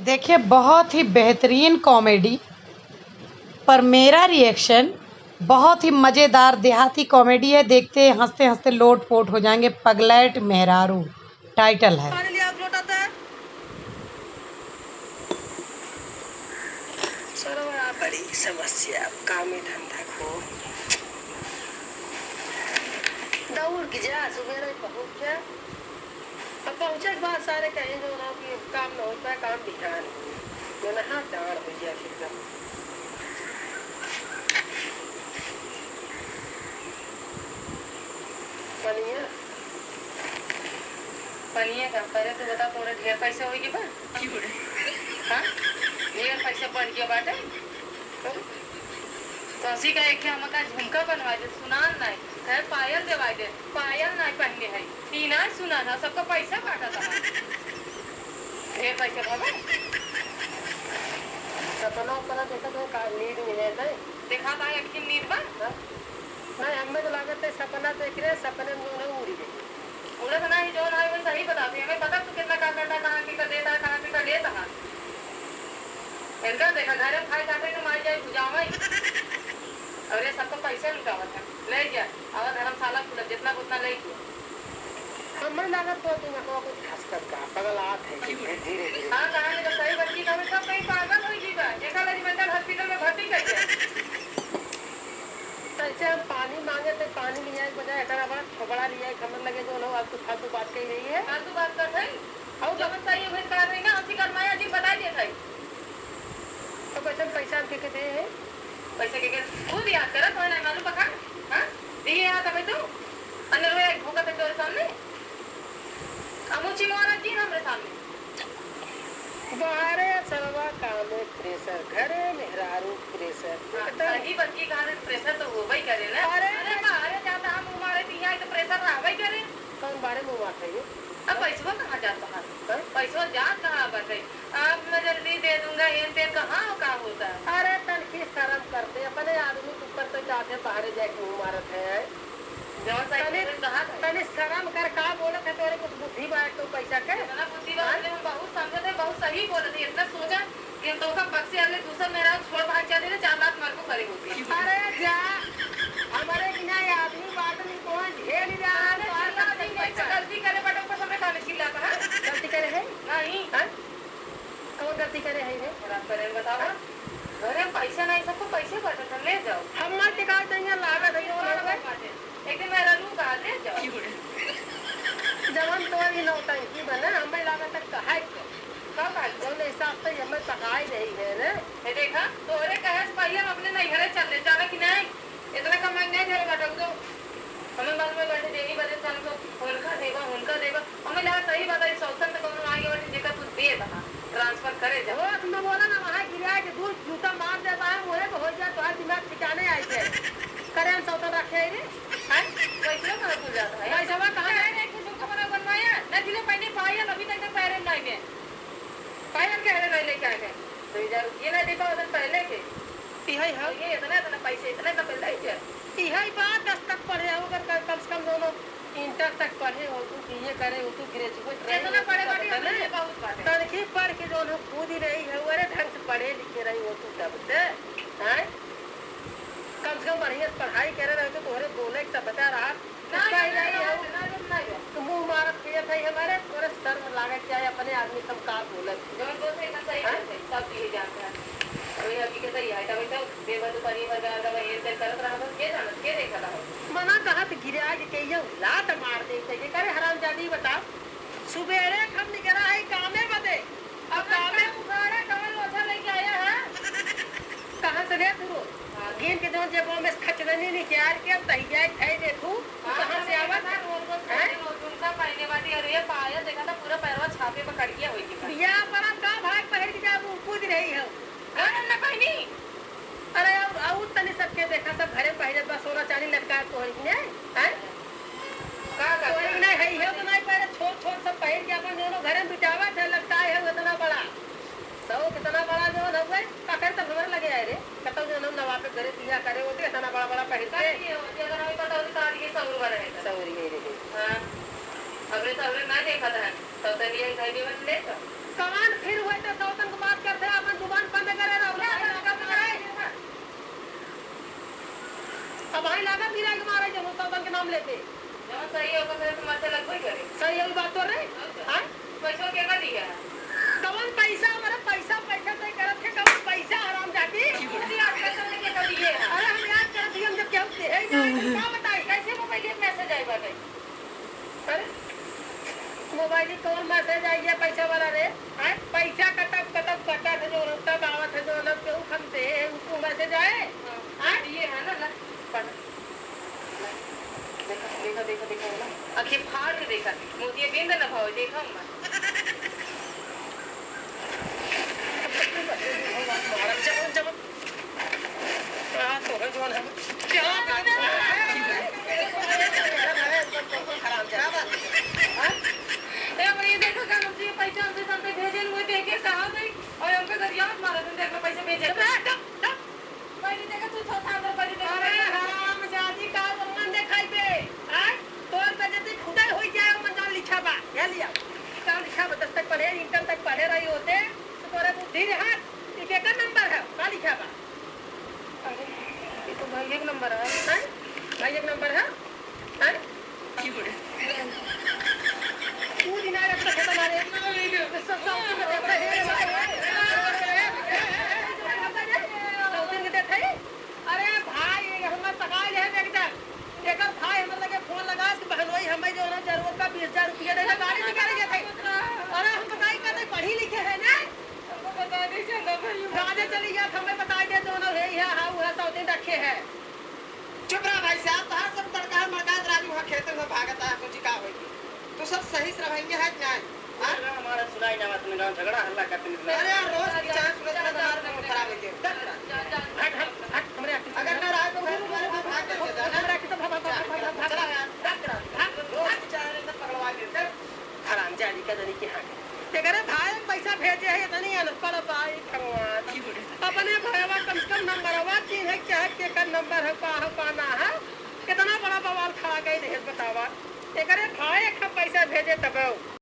देखिए बहुत ही बेहतरीन कॉमेडी पर मेरा रिएक्शन बहुत ही मज़ेदार देहाती कॉमेडी है। देखते हंसते हंसते लोट पोट हो जाएंगे। पगलैट मेहरारू टाइटल है। बड़ी समस्या काम में धंधा खो दौड़ की जा सुबह पहुंच जा अब पहुंचे के बाद सारे कहें जो ना कि काम न होता है काम बिहान जो ना हाथ डाड़ हो गया फिर पनिया पनिया का पहले तो बता थोड़े ढेर पैसे होगी बा हाँ ढेर पैसे बढ़ गया बाटे तो उसी का एक हमका झुमका बनवा दे सुनान नहीं है पायल देवा दे पायल नहीं पहने है तीना सुना था सबका पैसा काटा था ढेर पैसे बाबा सपना अपना देखा तो का नींद मिले थे देखा था एक नींद बा नहीं हमें तो लागत है सपना देख रहे सपने में उड़ गए उड़ा था नहीं जो ना वो सही बताती हमें पता तू कितना काम करता कहाँ की कर देता कहाँ की कर लेता है इनका देखा घर में खाए खाते तो मार जाए बुझावा और ये सबको पैसे लुटावा था ले गया और धर्मशाला खुला जितना उतना ले गया हमें लागत तो तुम को कुछ खास कर का पगलात है धीरे धीरे हां कहानी तो सही बच्ची का सब कहीं पागल हो गई बा देखा लगी मेंटल हॉस्पिटल में भर्ती कर दिया ऐसे हम पानी मांगे तो पानी लिया एक बजाय एकरा बड़ा थोबड़ा लिया खमन लगे जो लोग आपको फालतू बात कही रही है फालतू बात कर रही और जब सही हुई कर रही ना हमसे करवाया जी बता दिया था तो पैसा के दे है पैसे के खुद याद करा तो नहीं मालूम पका हां दिए याद है तू अन्य रोए भूखा थे तेरे सामने अमुची मोरा जी हमरे सामने बाहरे सरवा काम में प्रेशर घरे मेहरारू प्रेशर सही बच्ची का प्रेशर तो हो ही करे ना अरे बाहरे जाता हम हमारे दिया तो प्रेशर रहवे करे कौन बारे में बात है ये अब पैसा कहाँ जाता है पैसा जा कहाँ बटे अब मैं जल्दी दे दूंगा ये तेल कहाँ का होता है अरे तन की शर्म करते अपने आदमी के ऊपर तो जाते बाहर जाके मुँह मारत है तने शर्म कर का बोलत है तोरे कुछ बुद्धि बात तो पैसा के ना बुद्धि बात हम बहुत समझते हैं बहुत सही बोलत है इतना सोचा कि हम तो का बक्से वाले दूसरा मेरा छोड़ भाग जाते थे 4 लाख मार को करे होती अरे जा हमारे बिना आदमी बात नहीं कौन झेल जा गलती करे बटो पर हमें खाने चिल्लाता है गलती करे है नहीं हां कौन गलती करे है रे रात पर बताओ घरे पैसा नहीं सबको पैसे बटो ले जाओ हम मत टिका देंगे लागत है वो एक दिन मेरा रू कहा ले जाओ जवान तो ही नौटंकी बना हमें लागत है कहा कब आज जो हिसाब से हमें पकाई नहीं है रे ये देखा तोरे कहे पहले हम अपने नहीं घरे चल ले जाना कि नहीं इतना कमाई नहीं घरे बटक दो हमें मालूम है बैठे देनी बजे चल को उनका देगा हमें लगा सही बात है सौतन तक हम आगे बैठे जेका तू दे दहा ट्रांसफर करे जा वो तुमने बोला ना वहां गिरा के दूर जूता मार देता है वो हो जाए तो दिमाग ठिकाने आई थे करे हम सौतन रखे रे हां कैसे कर भूल जाता है भाई सब कहां है एक झुमका बना बनवाया ना दिले पहले पायल अभी तक पैर में नहीं में पायल के हरे नहीं लेके आए थे 2000 रुपये ना देखा उधर पहले के तिहाई है ये इतना पैसे इतने का मिल रही है तिहाई बात 10 तक पढ़े हो अगर कम से कम दोनों इंटर तक पढ़े हो तू बीए करे हो तू ग्रेजुएट रहे इतना पढ़े बाटी हमने बहुत बात है तनखी पढ़ के दोनों कूद ही रही है अरे ढंग से पढ़े लिखे रही हो तू तब से हैं कम से कम बढ़िया पढ़ाई करे रहे तो तोहरे बोले सब बता रहा तुम मारत किया था हमारे तोरे शर्म लागे क्या अपने आदमी सब का बोलत जो बोलते हैं सही सब ये जानते हैं अभी हकीकत है है तब तो बेवजह परिवार का दवा ये से करत रहा तो के जानत के देखा रहा मना कहत गिरा के ये लात मार दे के करे हरामजादी बता सुबेरे हम निकला है कामे बदे अब कामे उखाड़े कमल लोथा लेके आया है कहां से ले तू गेन के दोन जब में खचरनी नहीं यार के तही जाए खाई देखू कहां से आवत है और उनका पहने वाली और ये पाया देखा था पूरा पैरवा छापे पकड़ के होई थी या पर का भाग पहर के जाबू कूद रही है गाना ना पहनी अरे आउ तने सबके देखा सब घरे पहले बस सोना चांदी लटका तो है हैं का कोई नहीं है तो नहीं पहले छोट सब पहन के अपन दोनों घरे बिटावा था लगता है इतना बड़ा सब कितना बड़ा जो है भाई पकड़ तो हमारे लगे आए रे कतौ जो हम नवा पे घरे दिया करे होते इतना बड़ा पहनते ये होती अगर हमें पता होती तार के सौर बड़ा है सौर ये रे हां अबरे सौर ना देखा था तो लिए घर में ले तो कमान फिर हुए तो सौतन नाम लेते जहाँ सही होगा फिर तुम अच्छा लगो ही करे। सही है बात तो रे हां पैसों के का दिया कवन पैसा हमारा पैसा पैसा तो करत है कवन पैसा हराम जाती खुद याद कर के का दिए अरे हम याद करत हम जब केहू दे है ना का बताई कैसे मोबाइल में मैसेज आई बाटे अरे मोबाइल कौन मैसेज आई है पैसा वाला रे हां पैसा कटक कटा है जो तब आवत है जो लोग केहू खमते उनको मैसेज आए हां ये है ना पढ़ देखा देखा देखा देखा ना आंखें फाड़ के देखा मोतिया बिंद न भाव देखा मैं जब जब तो है जवान है क्या खराब जा ए पर ये देखो का मुझे पैसा हमसे सामने भेजे हुए देखे कहां गई और हमको गरिया मत मारा तुम देखो पैसे भेजे पहले देखा तू 6-7 रुपए दे अरे हराम जाती का मन देखाई पे हां तोर बजती खुदा होई जाए मन जान लिखा बा या लिया का लिखा बा 10 तक पढ़े इंटर तक पढ़े रही होते तो तोरे बुद्धि रे हाथ ठीक है का नंबर है का लिखा बा अरे ये तो भाई एक नंबर है हैं भाई एक नंबर है हैं की बड़े तू दिन आए अपना खेत मारे सब अरे भाई हमर तकाई है एकदम एकर भाई हमर लगे फोन लगा के बहनोई हमें जो ना जरूरत का 20000 रुपया देना गाड़ी निकाले गए थे अरे हम बताई कहते पढ़ी लिखे है ना हमको बता दे चंगा भाई गाड़ी चली गया हमें बताई दे जो ना है हां वो सब दिन रखे है चुप रहा भाई साहब तहार सब तड़का मड़का राजू वहां खेत में भागता है कुछ का होई तू सब सही से रहेंगे है ना हां हमारा सुनाई ना बात में गांव झगड़ा हल्ला करते निकला अरे यार रोज की चाय सुने तो हमारा मूड खराब हो गया हट हमरे अगर ना रहा तो तुम्हारे में भाग के दे देना हमरा के तो भाग चला यार रोज की चाय ने पकड़वा के दे हराम जाली का दनी के हां ते करे भाई पैसा भेजे है इतनी अनपढ़ भाई भगवान अपने भाईवा कम से कम नंबरवा तीन है क्या के का नंबर है पाना है कितना बड़ा बवाल खड़ा गई है बतावा ते करे भाई का पैसा भेजे तब